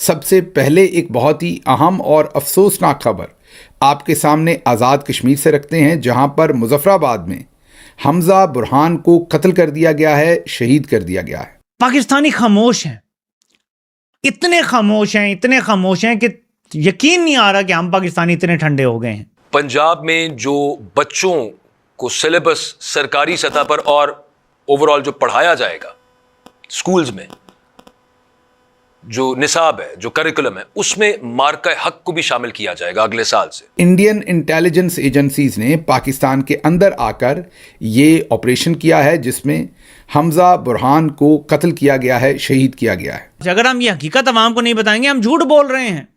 सबसे पहले एक बहुत ही अहम और अफसोसनाक खबर आपके सामने आज़ाद कश्मीर से रखते हैं, जहां पर मुजफ्फराबाद में हमजा बुरहान को कत्ल कर दिया गया है, शहीद कर दिया गया है। पाकिस्तानी खामोश हैं, इतने खामोश हैं कि यकीन नहीं आ रहा कि हम पाकिस्तानी इतने ठंडे हो गए हैं। पंजाब में जो बच्चों को सिलेबस सरकारी सतह पर और ओवरऑल जो पढ़ाया जाएगा स्कूल्स में, जो निसाब है, जो करिकुलम है, उसमें मार्का हक को भी शामिल किया जाएगा अगले साल से। इंडियन इंटेलिजेंस एजेंसीज ने पाकिस्तान के अंदर आकर ये ऑपरेशन किया है जिसमें हमजा बुरहान को कत्ल किया गया है, शहीद किया गया है। अगर हम ये हकीकत अवाम को नहीं बताएंगे, हम झूठ बोल रहे हैं।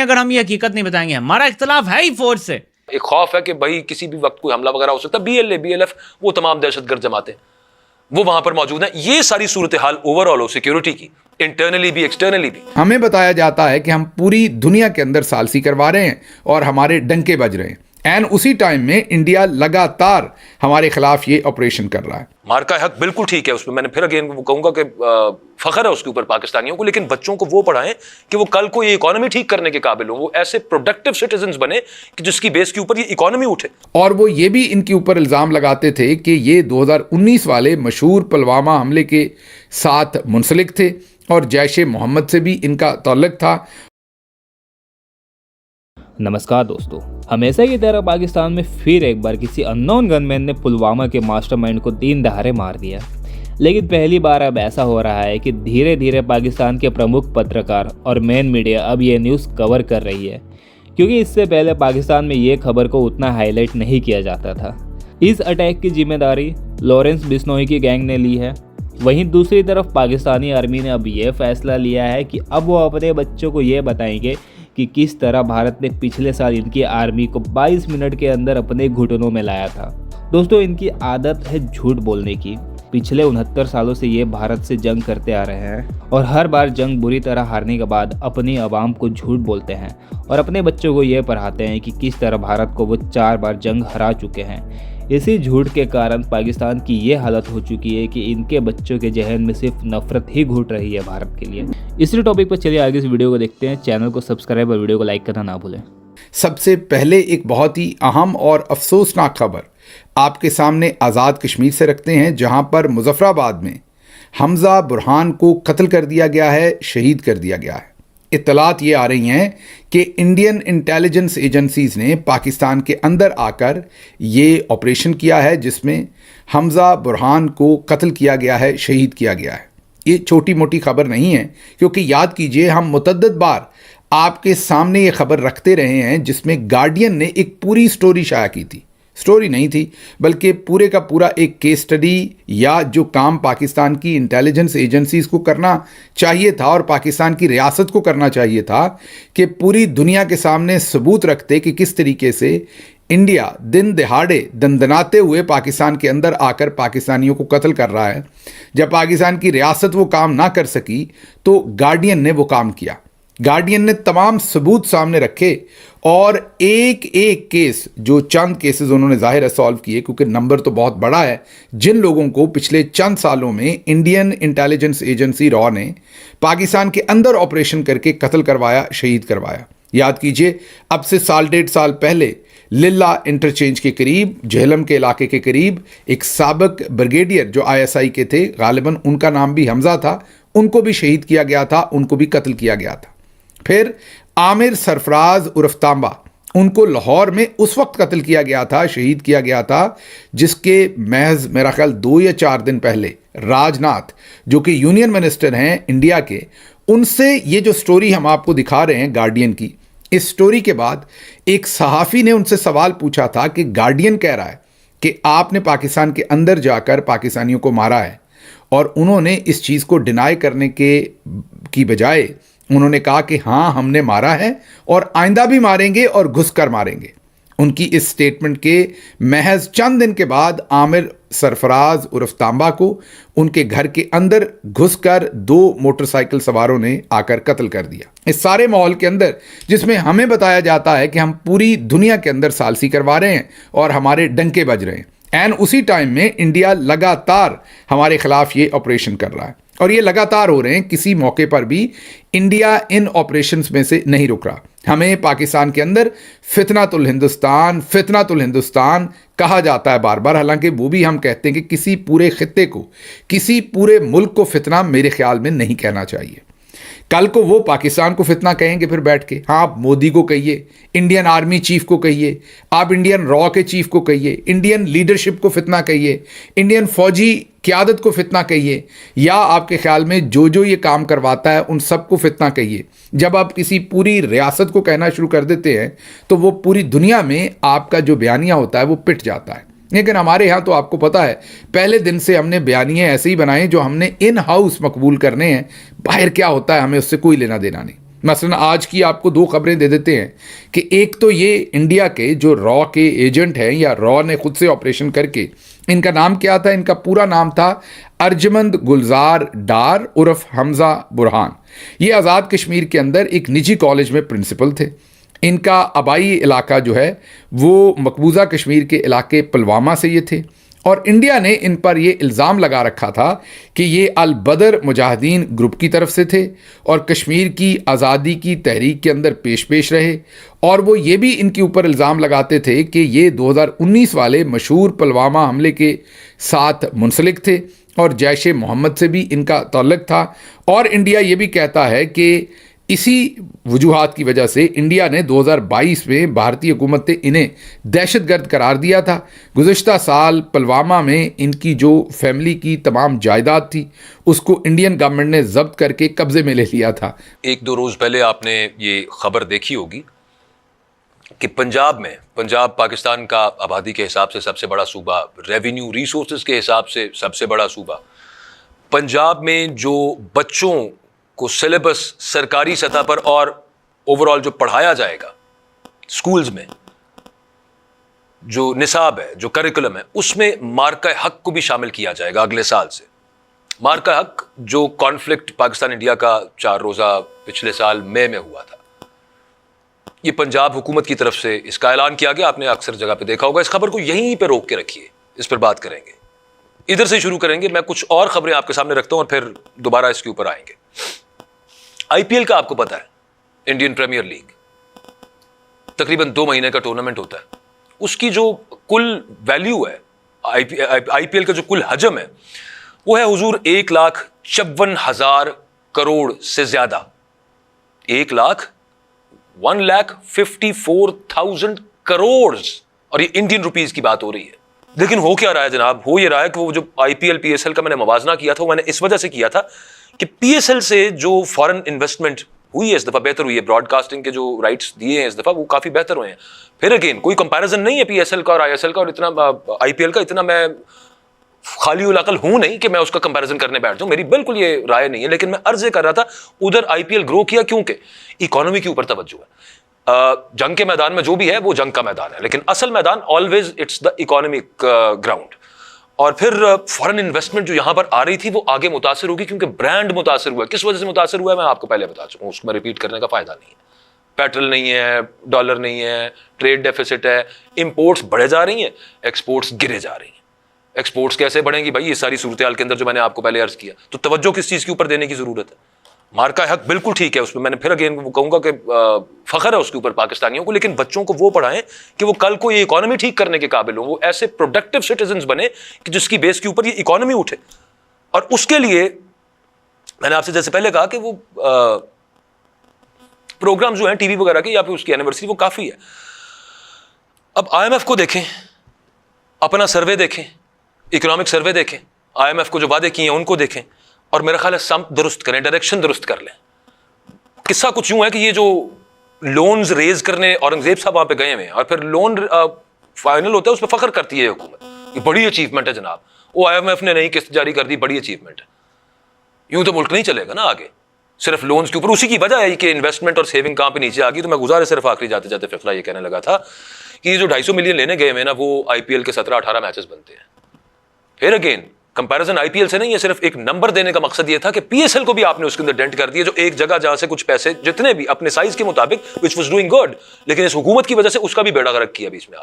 अगर हम ये हकीकत नहीं बताएंगे। हमारा इख्तलाफ है ही फौज से। एक खौफ है कि भाई किसी भी वक्त कोई हमला वगैरह हो सकता है। BLF वो तमाम दहशतगर्द जमातें वो वहां पर मौजूद हैं। ये सारी सूरत हाल ओवरऑल हो सिक्योरिटी की, इंटरनली भी एक्सटर्नली भी। हमें बताया जाता है कि हम पूरी दुनिया के अंदर सालसी करवा रहे हैं और हमारे डंके बज रहे हैं, एंड उसी टाइम में इंडिया लगातार हमारे खिलाफ ये ऑपरेशन कर रहा है। मार्का हक बिल्कुल ठीक है, उसमें मैंने फिर अगेन वो कहूंगा कि फख्र है उसके ऊपर पाकिस्तानियों को, लेकिन बच्चों को वो पढ़ाएं कि वो कल को ये इकोनॉमी ठीक करने के काबिल हो, वो ऐसे प्रोडक्टिव सिटीजन्स बने कि जिसकी बेस के ऊपर ये इकोनॉमी उठे। और वो ये भी इनके ऊपर इल्ज़ाम लगाते थे कि ये 2019 वाले मशहूर पुलवामा हमले के साथ मुंसलिक थे और जैश-ए मोहम्मद से भी इनका ताल्लुक था। नमस्कार दोस्तों, हमेशा की तरह पाकिस्तान में फिर एक बार किसी अननोन गनमैन ने पुलवामा के मास्टरमाइंड को 3 दहाड़े मार दिया। लेकिन पहली बार अब ऐसा हो रहा है कि धीरे धीरे पाकिस्तान के प्रमुख पत्रकार और मेन मीडिया अब ये न्यूज़ कवर कर रही है, क्योंकि इससे पहले पाकिस्तान में ये खबर को उतना हाईलाइट नहीं किया जाता था। इस अटैक की जिम्मेदारी लॉरेंस बिश्नोई की गैंग ने ली है। वहीं दूसरी तरफ पाकिस्तानी आर्मी ने अब ये फैसला लिया है कि अब वो अपने बच्चों को ये बताएंगे कि किस तरह भारत ने पिछले साल इनकी आर्मी को 22 मिनट के अंदर अपने घुटनों में लाया था। दोस्तों, इनकी आदत है झूठ बोलने की। पिछले 69 सालों से ये भारत से जंग करते आ रहे हैं और हर बार जंग बुरी तरह हारने के बाद अपनी आवाम को झूठ बोलते हैं और अपने बच्चों को ये पढ़ाते हैं कि किस तरह भारत को वो 4 बार जंग हरा चुके हैं। इसी झूठ के कारण पाकिस्तान की ये हालत हो चुकी है कि इनके बच्चों के जहन में सिर्फ नफरत ही घुट रही है भारत के लिए। इसी टॉपिक पर चलिए आगे इस वीडियो को देखते हैं। चैनल को सब्सक्राइब और वीडियो को लाइक करना ना भूलें। सबसे पहले एक बहुत ही अहम और अफसोसनाक खबर आपके सामने आज़ाद कश्मीर से रखते हैं, जहां पर मुजफ्फराबाद में हमजा बुरहान को कत्ल कर दिया गया है, शहीद कर दिया गया है। इत्तलात ये आ रही हैं कि इंडियन इंटेलिजेंस एजेंसीज ने पाकिस्तान के अंदर आकर ये ऑपरेशन किया है जिसमें हमजा बुरहान को कत्ल किया गया है, शहीद किया गया है। ये छोटी मोटी खबर नहीं है, क्योंकि याद कीजिए हम मुतअद्दिद बार आपके सामने ये खबर रखते रहे हैं जिसमें गार्डियन ने एक पूरी स्टोरी शाया की थी। स्टोरी नहीं थी बल्कि पूरे का पूरा एक केस स्टडी या जो काम पाकिस्तान की इंटेलिजेंस एजेंसीज को करना चाहिए था और पाकिस्तान की रियासत को करना चाहिए था कि पूरी दुनिया के सामने सबूत रखते कि किस तरीके से इंडिया दिन दिहाड़े दंदनाते हुए पाकिस्तान के अंदर आकर पाकिस्तानियों को कत्ल कर रहा है। जब पाकिस्तान की रियासत वो काम ना कर सकी तो गार्डियन ने वो काम किया। गार्डियन ने तमाम सबूत सामने रखे और एक एक केस, जो चंद केसेस उन्होंने जाहिर है सॉल्व किए, क्योंकि नंबर तो बहुत बड़ा है, जिन लोगों को पिछले चंद सालों में इंडियन इंटेलिजेंस एजेंसी रॉ ने पाकिस्तान के अंदर ऑपरेशन करके कत्ल करवाया, शहीद करवाया। याद कीजिए, अब से 1.5 साल पहले लिल्ला इंटरचेंज के करीब, झेलम के इलाके के करीब एक साबिक ब्रिगेडियर जो ISI के थे, गालिबन उनका नाम भी हमजा था, उनको भी शहीद किया गया था, उनको भी कत्ल किया गया था। फिर आमिर सरफराज उर्फ तांबा, उनको लाहौर में उस वक्त कत्ल किया गया था, शहीद किया गया था, जिसके महज मेरा ख्याल 2 या 4 दिन पहले राजनाथ, जो कि यूनियन मिनिस्टर हैं इंडिया के, उनसे ये जो स्टोरी हम आपको दिखा रहे हैं गार्डियन की, इस स्टोरी के बाद एक सहाफ़ी ने उनसे सवाल पूछा था कि गार्डियन कह रहा है कि आपने पाकिस्तान के अंदर जाकर पाकिस्तानियों को मारा है, और उन्होंने इस चीज़ को डिनाई करने की बजाय उन्होंने कहा कि हाँ हमने मारा है और आइंदा भी मारेंगे और घुसकर मारेंगे। उनकी इस स्टेटमेंट के महज चंद दिन के बाद आमिर सरफराज उर्फ तांबा को उनके घर के अंदर घुसकर 2 मोटरसाइकिल सवारों ने आकर कत्ल कर दिया। इस सारे माहौल के अंदर जिसमें हमें बताया जाता है कि हम पूरी दुनिया के अंदर सालसी करवा रहे हैं और हमारे डंके बज रहे हैं, एंड उसी टाइम में इंडिया लगातार हमारे खिलाफ ये ऑपरेशन कर रहा है। और ये लगातार हो रहे हैं, किसी मौके पर भी इंडिया इन ऑपरेशंस में से नहीं रुक रहा। हमें पाकिस्तान के अंदर फितनातुल हिंदुस्तान कहा जाता है बार बार, हालांकि वो भी हम कहते हैं कि किसी पूरे खित्ते को, किसी पूरे मुल्क को फितना मेरे ख्याल में नहीं कहना चाहिए। कल को वो पाकिस्तान को फितना कहेंगे फिर बैठ के, हाँ आप मोदी को कहिए, इंडियन आर्मी चीफ को कहिए, आप इंडियन रॉ के चीफ को कहिए, इंडियन लीडरशिप को फितना कहिए, इंडियन फौजी क़यादत को फितना कहिए, या आपके ख्याल में जो ये काम करवाता है उन सबको फितना कहिए। जब आप किसी पूरी रियासत को कहना शुरू कर देते हैं तो वो पूरी दुनिया में आपका जो बयानिया होता है वो पिट जाता है। लेकिन हमारे यहाँ तो आपको पता है, पहले दिन से हमने बयानिए ऐसे ही बनाए जो हमने इन हाउस मकबूल करने हैं, बाहर क्या होता है हमें उससे कोई लेना देना नहीं। मसलन आज की आपको 2 खबरें दे देते हैं कि एक तो ये इंडिया के जो रॉ के एजेंट हैं, या रॉ ने खुद से ऑपरेशन करके, इनका नाम क्या था, इनका पूरा नाम था अर्जमंद गुलजार डार उर्फ हमजा बुरहान। ये आज़ाद कश्मीर के अंदर एक निजी कॉलेज में प्रिंसिपल थे। इनका आबाई इलाका जो है वो मकबूजा कश्मीर के इलाके पुलवामा से ये थे, और इंडिया ने इन पर ये इल्ज़ाम लगा रखा था कि ये अल बदर मुजाहिदीन ग्रुप की तरफ से थे और कश्मीर की आज़ादी की तहरीक के अंदर पेश रहे। और वो ये भी इनके ऊपर इल्ज़ाम लगाते थे कि ये 2019 वाले मशहूर पुलवामा हमले के साथ मुंसलिक थे और जैश ए मोहम्मद से भी इनका ताल्लुक़ था। और इंडिया ये भी कहता है कि इसी वजूहात की वजह से इंडिया ने 2022 में भारतीय हुकूमत ने इन्हें दहशतगर्द करार दिया था। गुज़श्ता साल पुलवामा में इनकी जो फैमिली की तमाम जायदाद थी उसको इंडियन गवर्नमेंट ने जब्त करके कब्जे में ले लिया था। 1-2 रोज़ पहले आपने ये खबर देखी होगी कि पंजाब पाकिस्तान का आबादी के हिसाब से सबसे बड़ा सूबा, रेवेन्यू रिसोर्सेज के हिसाब से सबसे बड़ा सूबा। पंजाब में जो बच्चों को सिलेबस सरकारी सतह पर और ओवरऑल जो पढ़ाया जाएगा स्कूल्स में, जो निसाब है, जो करिकुलम है, उसमें मार्का हक को भी शामिल किया जाएगा अगले साल से। मार्का हक जो कॉन्फ्लिक्ट पाकिस्तान इंडिया का 4 रोज़ा पिछले साल मई में हुआ था, ये पंजाब हुकूमत की तरफ से इसका ऐलान किया गया। आपने अक्सर जगह पे देखा होगा। इस खबर को यहीं पे रोक के रखिए, इस पर बात करेंगे, इधर से शुरू करेंगे। मैं कुछ और खबरें आपके सामने रखता हूं और फिर दोबारा इसके ऊपर आएंगे। आईपीएल का आपको पता है, इंडियन प्रीमियर लीग तकरीबन 2 महीने का टूर्नामेंट होता है। उसकी जो कुल वैल्यू है, आईपीएल का जो कुल हजम है, वो है हुजूर 1,54,000 करोड़ से ज्यादा। 1,54,000 करोड़, और ये इंडियन रुपीस की बात हो रही है। लेकिन हो क्या रहा है जनाब? हो ये रहा है कि वो जो आईपीएल पीएसएल का मैंने मवाजना किया था, वो मैंने इस वजह से किया था कि पीएसएल से जो फॉरेन इन्वेस्टमेंट हुई है इस दफा बेहतर हुई है। ब्रॉडकास्टिंग के जो राइट्स दिए हैं इस दफा वो काफी बेहतर हुए हैं। फिर अगेन कोई कंपैरिजन नहीं है पीएसएल का और आईएसएल का और इतना आईपीएल का। इतना मैं खाली उल अकल हूं नहीं कि मैं उसका कंपैरिजन करने बैठ जाऊं, मेरी बिल्कुल ये राय नहीं है। लेकिन मैं अर्ज कर रहा था, उधर आईपीएल ग्रो किया क्योंकि इकोनॉमी के ऊपर तवज्जो है। जंग के मैदान में जो भी है वो जंग का मैदान है, लेकिन असल मैदान always it's the economic ground. और फिर फॉरेन इन्वेस्टमेंट जो यहां पर आ रही थी वो आगे मुतासिर होगी क्योंकि ब्रांड मुतासिर हुआ। किस वजह से मुतासिर हुआ है मैं आपको पहले बता चुका हूं, उसको मैं रिपीट करने का फायदा नहीं है। पेट्रोल नहीं है, डॉलर नहीं है, ट्रेड डेफिसिट है, इंपोर्ट्स बढ़े जा रही हैं, एक्सपोर्ट्स गिरे जा रही हैं। एक्सपोर्ट्स कैसे बढ़ेंगी भाई, ये सारी सूरत हाल के अंदर जो मैंने आपको पहले अर्ज किया। तो तवज्जो किस चीज के ऊपर देने की जरूरत है? मार्का हक बिल्कुल ठीक है, उसमें मैंने फिर अगेन वो कहूंगा कि फख्र है उसके ऊपर पाकिस्तानियों को, लेकिन बच्चों को वो पढ़ाएं कि वो कल को ये इकोनॉमी ठीक करने के काबिल हो, वो ऐसे प्रोडक्टिव सिटीजन्स बने कि जिसकी बेस के ऊपर ये इकोनॉमी उठे। और उसके लिए मैंने आपसे जैसे पहले कहा कि वो प्रोग्राम जो हैं टीवी वगैरह के या फिर उसकी एनिवर्सरी वो काफी है। अब आईएमएफ को देखें, अपना सर्वे देखें, इकोनॉमिक सर्वे देखें, आईएमएफ को जो वादे किए हैं उनको देखें और मेरा ख्याल है सम दुरुस्त करें, डायरेक्शन दुरुस्त कर लें। किस्सा कुछ यूं है कि ये जो लोन्स रेज करने औरंगजेब साहब वहां पे गए हुए हैं और फिर लोन फाइनल होता है, उस पर फख्र करती है हुकूमत, ये बड़ी अचीवमेंट है जनाब, वो आईएमएफ ने नई किस्त जारी कर दी, बड़ी अचीवमेंट है। यूं तो मुल्क नहीं चलेगा ना आगे, सिर्फ लोन्स के ऊपर। उसी की वजह है कि इन्वेस्टमेंट और सेविंग कहां पे नीचे आ गई। तो मैं गुजारे सिर्फ आखिरी जाते जाते फिक्रा ये कहने लगा था कि ये जो 250 मिलियन लेने गए हुए ना, वो आईपीएल के 17-18 मैचेस बनते हैं। फिर अगेन कंपैरिजन आईपीएल से नहीं है, सिर्फ एक नंबर देने का मकसद ये था कि पीएसएल को भी आपने उसके अंदर डेंट कर दिया, जो एक जगह जहां से कुछ पैसे जितने भी अपने साइज के मुताबिक व्हिच वाज डूइंग गुड, लेकिन इस हुकूमत की वजह से उसका भी बेड़ा गर्क किया बीच में